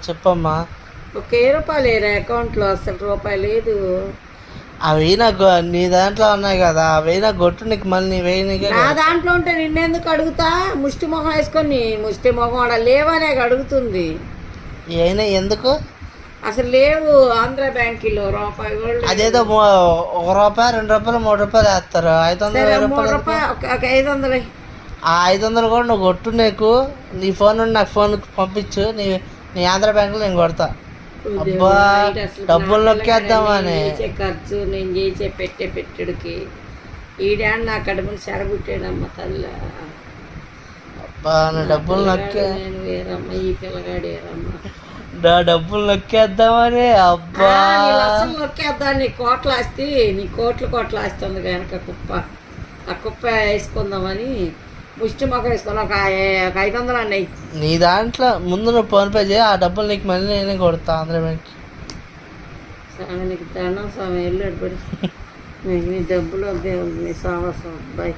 చెప్పమ్మా. ఒక రూపాయలు లేరా అకౌంట్లో? అసలు రూపాయి లేదు. అవి నాకు నీ దాంట్లో ఉన్నాయి కదా, అవి నాకు కొట్టు, నీకు మళ్ళీ నీ వేయి. నా దాంట్లో ఉంటే నిన్నెందుకు అడుగుతా? ముష్టి మొహం వేసుకొని ముష్టి మొహం ఆడ లేవనే అడుగుతుంది. అయినా ఎందుకు అసలు లేవు. ఆంధ్ర బ్యాంకులో రూపాయి కూడా అదేదో ₹1 ₹2 ₹3 వేస్తారు. 500 ఒక 500. ఆ 500 కూడా నువ్వు కొట్టు, నీకు నీ ఫోన్ నుండి నాకు ఫోన్ పంపించు, నీ ఆంధ్ర బ్యాంకులో నేను కొడతా. అబ్బా డబ్బులు నొక్కేద్దామని ఖర్చు నేను చేసే పెట్టుడికి ఈడాన్ని నా కడుపుని చెరబుట్టాడమ్మ తల్లి. అబ్బా నా డబ్బులు నొక్కే, నేను వేరమ్మ, ఈ పిల్లగాడేరమ్మ, నా డబ్బులు నొక్కేద్దామని. అబ్బా అసలు నొక్కేద్దాం. నీ కోట్ల ఆస్తి, నీ కోట్ల ఆస్తి ఉంది కనుక కుప్ప, ఆ కుప్ప వేసుకుందామని ముష్టి మొక్క వేసుకుని ఒక 500 అన్నాయి. నీ దాంట్లో ముందు నువ్వు ఫోన్పే చేయి, ఆ డబ్బులు నీకు మళ్ళీ నేనే కొడతా ఆంధ్ర బ్యాంక్. స్వామి నీకు దండం స్వామి, వెళ్ళాడు పడి నీ డబ్బులు వద్దే ఉంది నీ సావసం. బాయ్.